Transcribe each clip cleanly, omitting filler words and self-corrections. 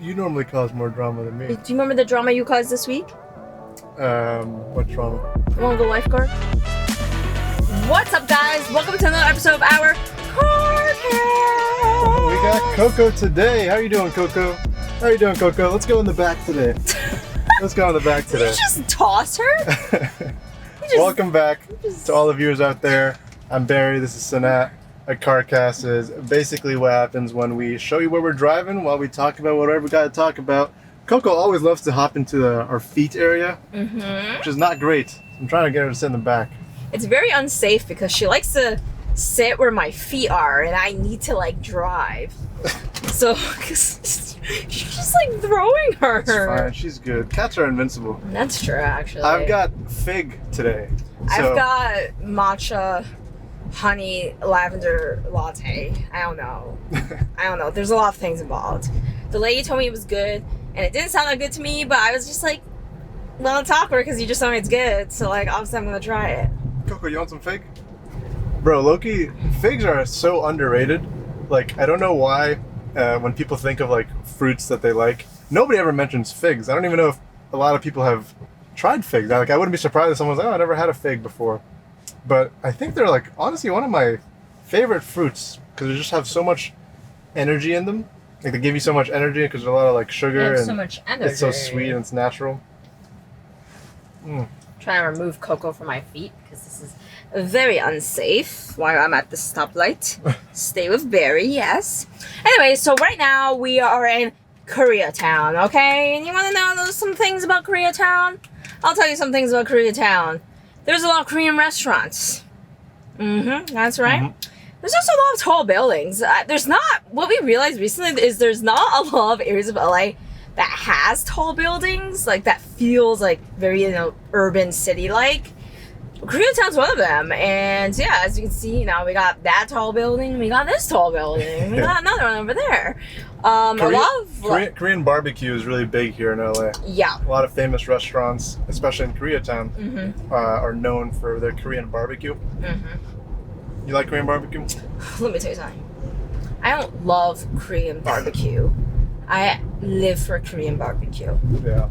You normally cause more drama than me. Do you remember the drama you caused this week? What drama? The one with the lifeguard? What's up, guys? Welcome to another episode of our carcast. We got Coco today. How you doing, Coco? How you doing, Coco? Let's go in the back today. Let's go in the back today. Did you just toss her? Welcome back to all the viewers out there. I'm Barry. This is Sanat. A carcast is basically what happens when we show you where we're driving while we talk about whatever we got to talk about. Coco always loves to hop into our feet area, which is not great. I'm trying to get her to sit in the back. It's very unsafe because she likes to sit where my feet are and I need to like drive. So she's just like throwing her. It's fine. She's good. Cats are invincible. That's true, actually. I've got fig today. I've got matcha honey lavender latte. I don't know. There's a lot of things involved. The lady told me it was good and it didn't sound that good to me, but I was just like, well, talk to her because you just told me it's good. So like, obviously I'm gonna try it. Coco, you want some fig? Bro, Loki, figs are so underrated. Like, I don't know why when people think of like fruits that they like, nobody ever mentions figs. I don't even know if a lot of people have tried figs. Like, I wouldn't be surprised if someone's like, oh, I never had a fig before. But I think they're like, honestly, one of my favorite fruits because they just have so much energy in them. Like, they give you so much energy because there's a lot of like sugar and so much energy. It's so sweet and it's natural. Trying to remove Coco from my feet because this is very unsafe while I'm at the stoplight. Stay with Barry, yes. Anyway, so right now we are in Koreatown, okay? And you want to know some things about Koreatown? I'll tell you some things about Koreatown. There's a lot of Korean restaurants. That's right. There's also a lot of tall buildings. There's not, what we realized recently is there's not a lot of areas of LA that has tall buildings, like that feels like very, urban city-like. Koreatown's one of them. And yeah, as you can see, we got that tall building, we got this tall building, we got another one over there. Korean barbecue is really big here in LA. Yeah. A lot of famous restaurants, especially in Koreatown, are known for their Korean barbecue. You like Korean barbecue? Let me tell you something. I don't love Korean barbecue. I live for Korean barbecue. Yeah.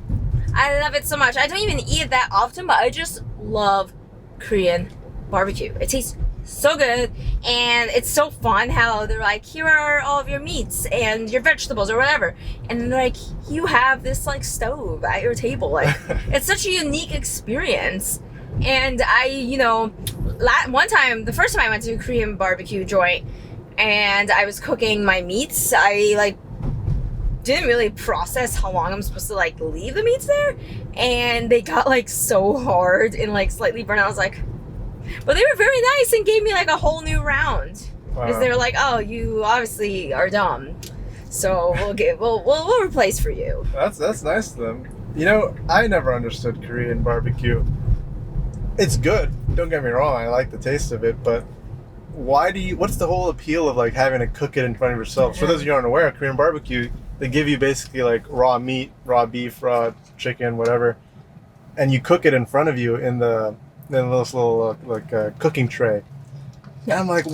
I love it so much. I don't even eat it that often, but I just love Korean barbecue. It tastes so good, and it's so fun how they're like, here are all of your meats and your vegetables or whatever, and then they're like, you have this like stove at your table. Like, it's such a unique experience. And one time, the first time I went to a Korean barbecue joint and I was cooking my meats, I like didn't really process how long I'm supposed to like leave the meats there, and they got like so hard and like slightly burnt. I was like, but they were very nice and gave me like a whole new round because they were like, oh, you obviously are dumb, so we'll replace for you. That's nice of them. I never understood Korean barbecue. It's good, don't get me wrong, I like the taste of it, but what's the whole appeal of like having to cook it in front of yourself? For those of you who aren't aware, Korean barbecue, they give you basically like raw meat, raw beef, raw chicken, whatever, and you cook it in front of you in this little cooking tray. And I'm like,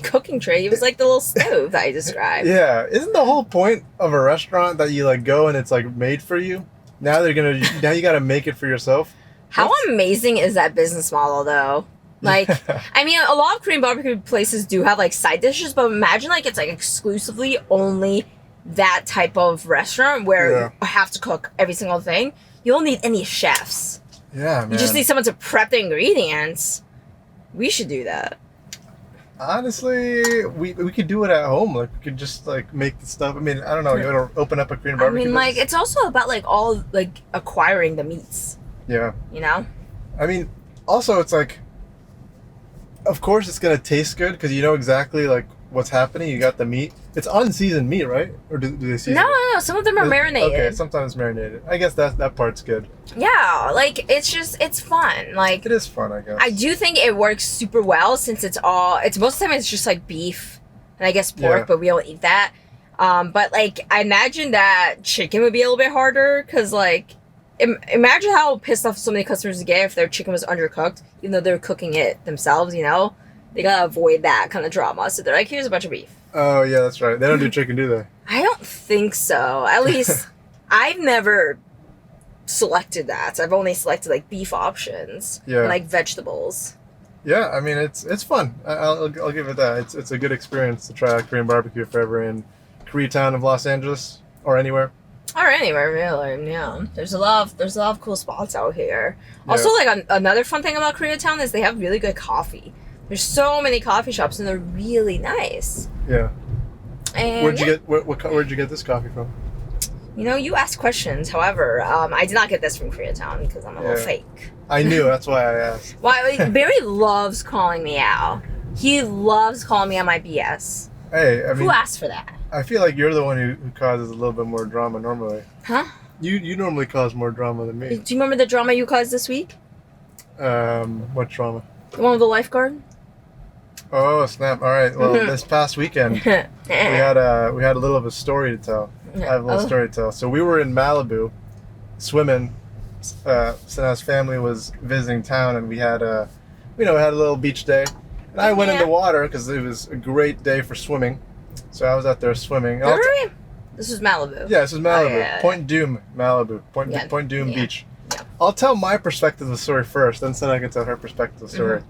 cooking tray? It was like the little stove that I described. Yeah, isn't the whole point of a restaurant that you like go and it's like made for you? Now you got to make it for yourself. How amazing is that business model, though? Like, I mean, a lot of Korean barbecue places do have like side dishes, but imagine like it's like exclusively only that type of restaurant where you have to cook every single thing. You don't need any chefs. Yeah, man. You just need someone to prep the ingredients. We should do that. Honestly, we could do it at home. Like, we could just like make the stuff. I mean, I don't know. You want to open up a Korean barbecue? I mean, like, it's also about like all like acquiring the meats. Yeah. I mean, also it's like, of course it's gonna taste good because you know exactly like what's happening. You got the meat. It's unseasoned meat, right? Or do they season it? No. Some of them are marinated. Okay, sometimes marinated. I guess that part's good. Yeah, like it's fun. Like, it is fun, I guess. I do think it works super well since it's most of the time it's just like beef and I guess pork, but we don't eat that. But like I imagine that chicken would be a little bit harder because like imagine how pissed off so many customers would get if their chicken was undercooked, even though they're cooking it themselves. They gotta avoid that kind of drama. So they're like, here's a bunch of beef. Oh yeah, that's right. They don't do chicken, do they? I don't think so. At least I've never selected that. I've only selected like beef options and like vegetables. Yeah, I mean it's fun. I'll give it that. It's a good experience to try Korean barbecue if ever in Koreatown of Los Angeles or anywhere. Or anywhere really, yeah. There's a lot of cool spots out here. Also, like another fun thing about Koreatown is they have really good coffee. There's so many coffee shops and they're really nice. Yeah. And where'd you get this coffee from? You know, you asked questions. However, I did not get this from Koreatown because I'm a little fake. I knew. That's why I asked. Why? Barry loves calling me out. He loves calling me on my BS. Hey, I mean, who asked for that? I feel like you're the one who causes a little bit more drama normally. Huh? You normally cause more drama than me. Do you remember the drama you caused this week? What drama? The one with the lifeguard? Oh snap! All right. Well, this past weekend we had a little of a story to tell. I have a little story to tell. So we were in Malibu, swimming. Sana's family was visiting town, and we had a little beach day. And I went in the water because it was a great day for swimming. So I was out there swimming. This was Malibu. Yeah, this is Malibu. Point Dume, Malibu. Point Dume Beach. Yeah. I'll tell my perspective of the story first, then Sana can tell her perspective of the story.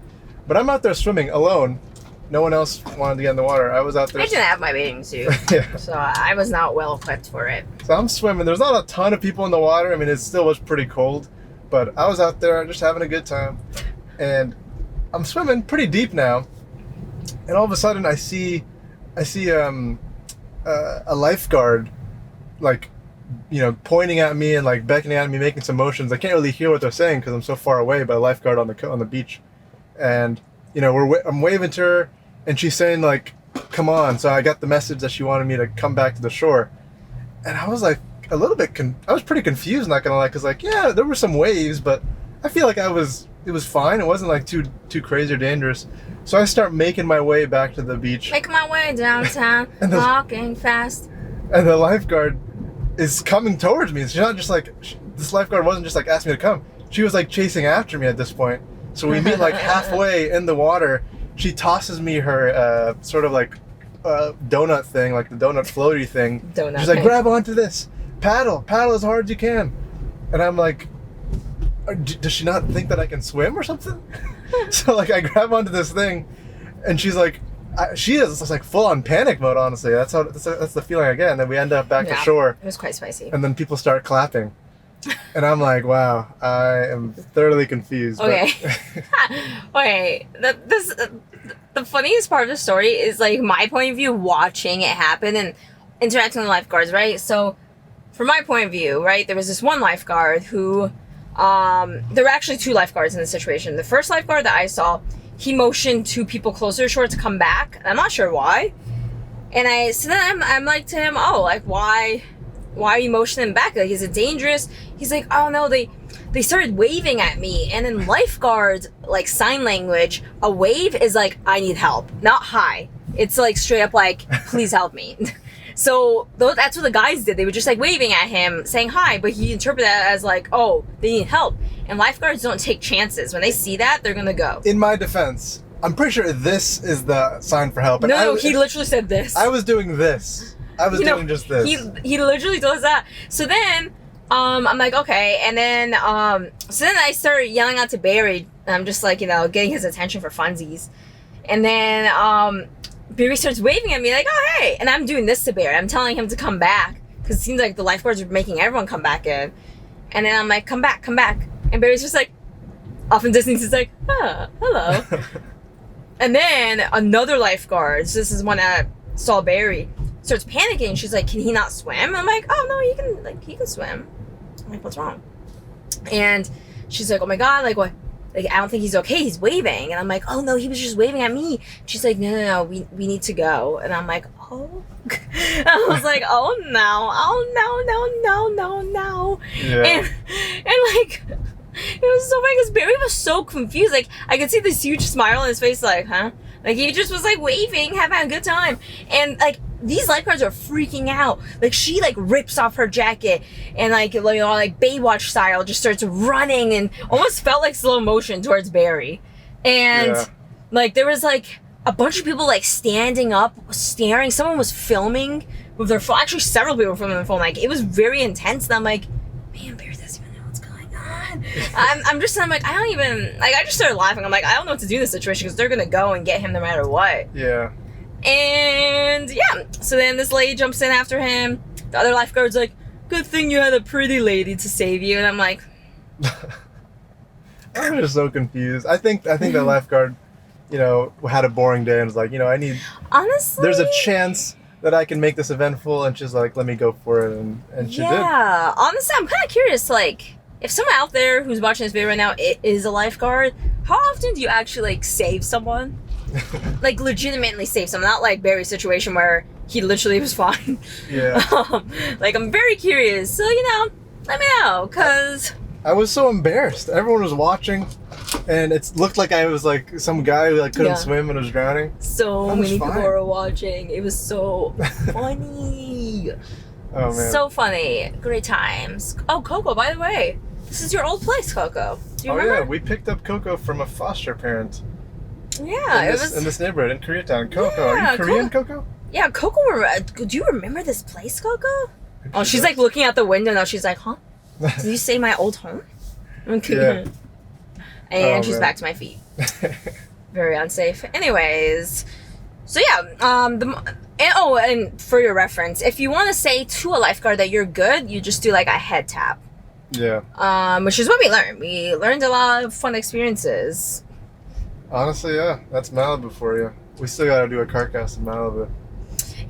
But I'm out there swimming alone. No one else wanted to get in the water. I was out there. I didn't have my bathing suit, so I was not well equipped for it. So I'm swimming. There's not a ton of people in the water. I mean, it still was pretty cold, but I was out there just having a good time. And I'm swimming pretty deep now, and all of a sudden I see a lifeguard, like, pointing at me and like beckoning at me, making some motions. I can't really hear what they're saying because I'm so far away. But a lifeguard on the beach, and I'm waving to her, and she's saying like, "Come on." So I got the message that she wanted me to come back to the shore, and I was like a little bit. I was pretty confused, not gonna lie, because like there were some waves, but I feel like it was fine. It wasn't like too crazy or dangerous. So I start making my way back to the beach. Make my way downtown, walking fast. And the lifeguard is coming towards me. She's not just like, this lifeguard wasn't just like asking me to come. She was like chasing after me at this point. So we meet like halfway in the water. She tosses me her sort of like donut thing, like the donut floaty thing. She's like, grab onto this. Paddle as hard as you can. And I'm like, does she not think that I can swim or something? So like I grab onto this thing, and she's like, she is just like full on panic mode. Honestly, that's the feeling I get. And then we end up back to shore. It was quite spicy. And then people start clapping, and I'm like, wow, I am thoroughly confused. Okay. Okay. The funniest part of the story is like my point of view watching it happen and interacting with the lifeguards, right? So from my point of view, right, there was this one lifeguard who. There were actually two lifeguards in this situation. The first lifeguard that I saw, he motioned to people closer to shore to come back. I'm not sure why. And I'm like to him, oh, like why are you motioning him back? Like, is it dangerous? He's like, oh no, they started waving at me. And in lifeguard, like sign language, a wave is like, I need help, not hi. It's like straight up like, please help me. So that's what the guys did. They were just like waving at him, saying hi, but he interpreted that as like, oh, they need help. And lifeguards don't take chances. When they see that, they're gonna go. In my defense, I'm pretty sure this is the sign for help. No, he literally said this. I was doing this. I was doing just this. He literally does that. So then, I'm like, okay. And then, so then I started yelling out to Barry. I'm just like, getting his attention for funsies. And then, Barry starts waving at me like, oh, hey. And I'm doing this to Barry. I'm telling him to come back because it seems like the lifeguards are making everyone come back in. And then I'm like, come back. And Barry's just like, off in distance, he's like, hello. And then another lifeguard, so this is one that saw Barry, starts panicking. She's like, can he not swim? I'm like, oh, no, he can swim. I'm like, what's wrong? And she's like, oh my God, like what? Like, I don't think he's okay. He's waving. And I'm like, oh, no, he was just waving at me. She's like, no, we need to go. And I'm like, oh. I was like, oh, no. Yeah. And like, it was so funny because Barry was so confused. Like, I could see this huge smile on his face, like, huh? Like, he just was, like, waving, having a good time. And, like, these lifeguards are freaking out. Like, she, like, rips off her jacket and, like Baywatch style, just starts running and almost felt like slow motion towards Barry. And, like, there was, like, a bunch of people like standing up, staring. Someone was filming with their phone. Actually, several people were filming their phone. Like, it was very intense. And I'm like, man, Barry doesn't even know what's going on. I'm like, I don't even, like, I just started laughing. I'm like, I don't know what to do in this situation because they're going to go and get him no matter what. Yeah. And yeah, so then this lady jumps in after him. The other lifeguard's like, good thing you had a pretty lady to save you. And I'm like, I'm just so confused. I think the lifeguard, you know, had a boring day and was like, you know, honestly, there's a chance that I can make this eventful, and she's like, let me go for it, and she did. Yeah, honestly, I'm kind of curious, like, if someone out there who's watching this video right now is a lifeguard, how often do you actually, like, save someone? Like, legitimately save someone, not like Barry's situation where he literally was fine. Yeah. Like, I'm very curious, so, you know, let me know, because I was so embarrassed. Everyone was watching, and it looked like I was like some guy who like couldn't swim and was drowning. So many people were watching. It was so funny. Oh man. So funny. Great times. Oh, Coco, by the way. This is your old place, Coco. Do you remember? Yeah, we picked up Coco from a foster parent. Yeah, in this neighborhood in Koreatown. Coco, yeah, are you Korean, Coco? Yeah, Coco. Do you remember this place, Coco? Oh, she's like looking out the window now. She's like, huh? Did you say my old home? Okay. Yeah. And she's back to my feet. Very unsafe. Anyways, so yeah. And for your reference, if you want to say to a lifeguard that you're good, you just do like a head tap. Yeah. Which is what we learned. We learned a lot of fun experiences. Honestly, yeah, that's Malibu for you. We still gotta do a carcast in Malibu.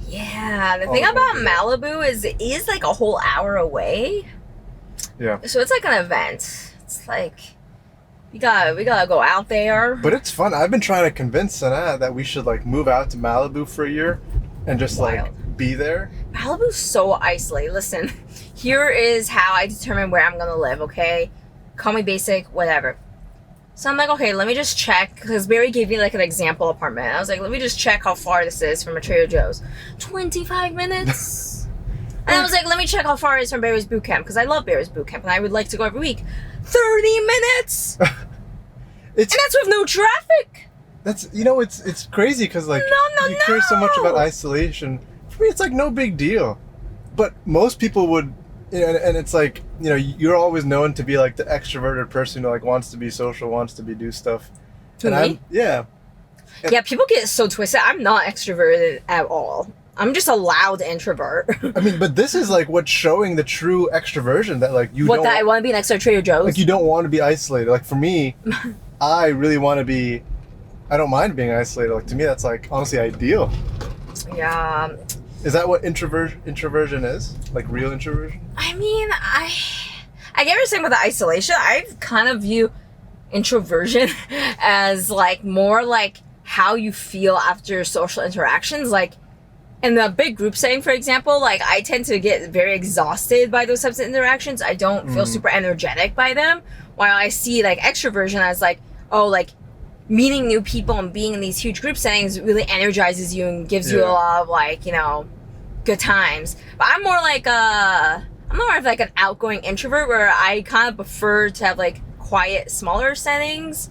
Yeah, the thing about Malibu is it is like a whole hour away. Yeah. So it's like an event. It's like we gotta go out there. But it's fun. I've been trying to convince Sana that we should like move out to Malibu for a year and just like be there. Malibu's so isolated. Listen, here is how I determine where I'm gonna live, okay? Call me basic, whatever. So I'm like, okay, let me just check, because Barry gave me like an example apartment. I was like, let me just check how far this is from a Trader Joe's. 25 minutes. And I was like, let me check how far it is from Barry's boot camp, because I love Barry's boot camp and I would like to go every week. 30 minutes. And that's with no traffic. That's, you know, it's crazy because like you care so much about isolation. For me, it's like no big deal. But most people would, you know, and it's like, you know, you're always known to be like the extroverted person who like wants to be social, wants to do stuff. Me? Yeah, people get so twisted. I'm not extroverted at all. I'm just a loud introvert. I mean, but this is like what's showing the true extroversion, that like you that I want to be next to Trader Joe's. Like you don't want to be isolated. Like for me, I really want to be. I don't mind being isolated. Like to me, that's like honestly ideal. Yeah. Is that what introversion is? Like real introversion? I mean, I get what you're saying with the isolation. I kind of view introversion as like more like how you feel after social interactions. Like in the big group setting, for example, like I tend to get very exhausted by those types of interactions. I don't feel super energetic by them. While I see like extroversion as like, oh, like meeting new people and being in these huge group settings really energizes you and gives you a lot of like, you know, good times. But I'm more of like an outgoing introvert where I kind of prefer to have like quiet, smaller settings.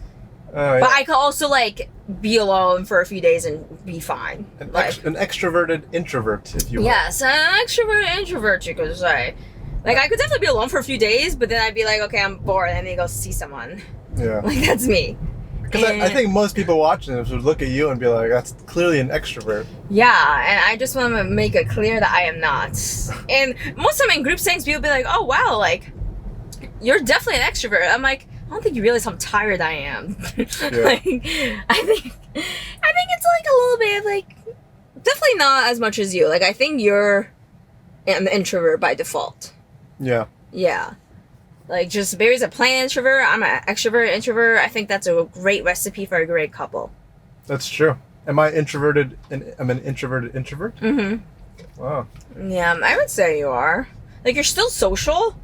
But I could also like be alone for a few days and be fine. An extroverted introvert, if you will. Yes, an extroverted introvert, you could say. Like I could definitely be alone for a few days, but then I'd be like, okay, I'm bored, and then go see someone. Yeah. Like that's me. Because I think most people watching this would look at you and be like, that's clearly an extrovert. Yeah, and I just want to make it clear that I am not. And most of them in group settings, people be like, oh, wow, like, you're definitely an extrovert. I'm like, I don't think you realize how tired I am. Yeah. Like, I think it's like a little bit of like, definitely not as much as you. Like, I think you're an introvert by default. Yeah. Yeah. Like, just Barry's a plain introvert. I'm an extrovert introvert. I think that's a great recipe for a great couple. That's true. Am I introverted? I'm an introverted introvert? Mm-hmm. Wow. Yeah, I would say you are. Like, you're still social,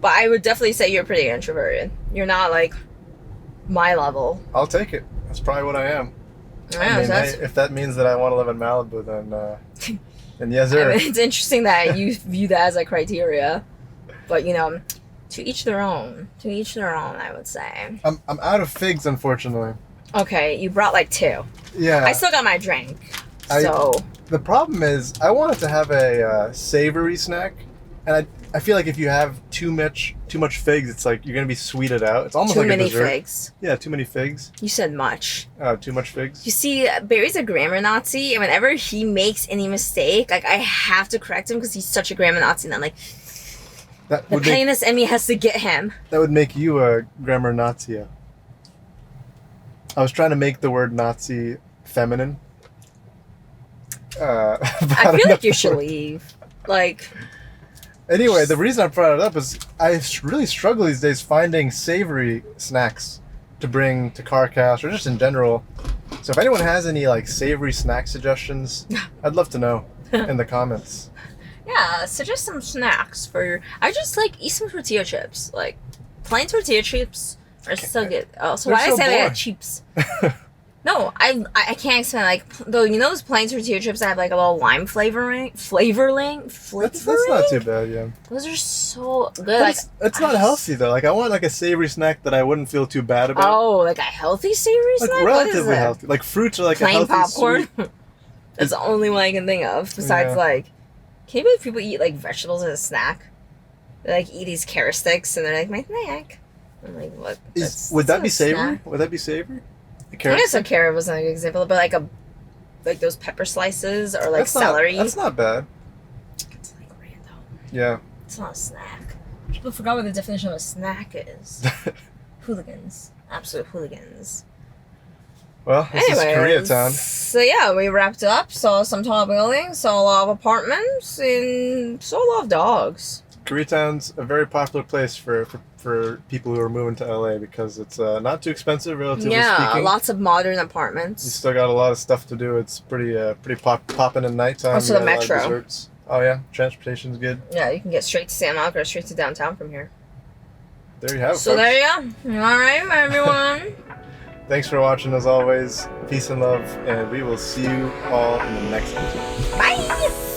but I would definitely say you're pretty introverted. You're not, like, my level. I'll take it. That's probably what I am. Yeah, if that means that I want to live in Malibu, then yes, sir. I mean, it's interesting that you view that as a criteria. But, you know, to each their own. To each their own, I would say. I'm out of figs, unfortunately. Okay, you brought like 2. Yeah. I still got my drink. So The problem is, I wanted to have a savory snack, and I feel like if you have too much figs, it's like you're gonna be sweeted out. It's almost too like many a dessert. figs. Yeah, too many figs. You said much. Too much figs. You see, Barry's a grammar Nazi, and whenever he makes any mistake, like I have to correct him because he's such a grammar Nazi. And I'm like, the plainest Emmy has to get him. That would make you a grammar Nazi. I was trying to make the word Nazi feminine. I feel like you should leave. Like. Anyway, the reason I brought it up is I really struggle these days finding savory snacks to bring to carcast or just in general. So if anyone has any like savory snack suggestions, I'd love to know in the comments. Yeah, suggest some snacks for. I just like eat some tortilla chips. Like plain tortilla chips are so good. Oh, so why did I say they had chips? No, I can't explain. Like, though, you know those plain tortilla chips that have like a little lime flavoring? That's not too bad, yeah. Those are so good. But like, it's not healthy though. Like I want like a savory snack that I wouldn't feel too bad about. Oh, like a healthy savory like snack? relatively healthy. Like fruits are like plain a healthy popcorn. sweet. That's the only one I can think of. Besides, like, can you believe people eat like vegetables as a snack? They like eat these carrot sticks and they're like my snack. I'm like, what? Would that be savory? Would that be savory? I guess a carrot was an example, but like those pepper slices or like celery. That's not bad. It's like random. Yeah. It's not a snack. People forgot what the definition of a snack is. Hooligans. Absolute hooligans. Well, this is Koreatown. So yeah, we wrapped up, saw some tall buildings, saw a lot of apartments, and saw a lot of dogs. Koreatown's a very popular place for people who are moving to LA because it's not too expensive, relatively speaking. Yeah, lots of modern You apartments. still got a lot of stuff to do. It's pretty popping at nighttime. Also the metro. Oh yeah, transportation's good. Yeah, you can get straight to San Marcos or straight to downtown from here. There you have it, So folks. there you go. All right, everyone. Thanks for watching as always. Peace and love, and we will see you all in the next episode. Bye.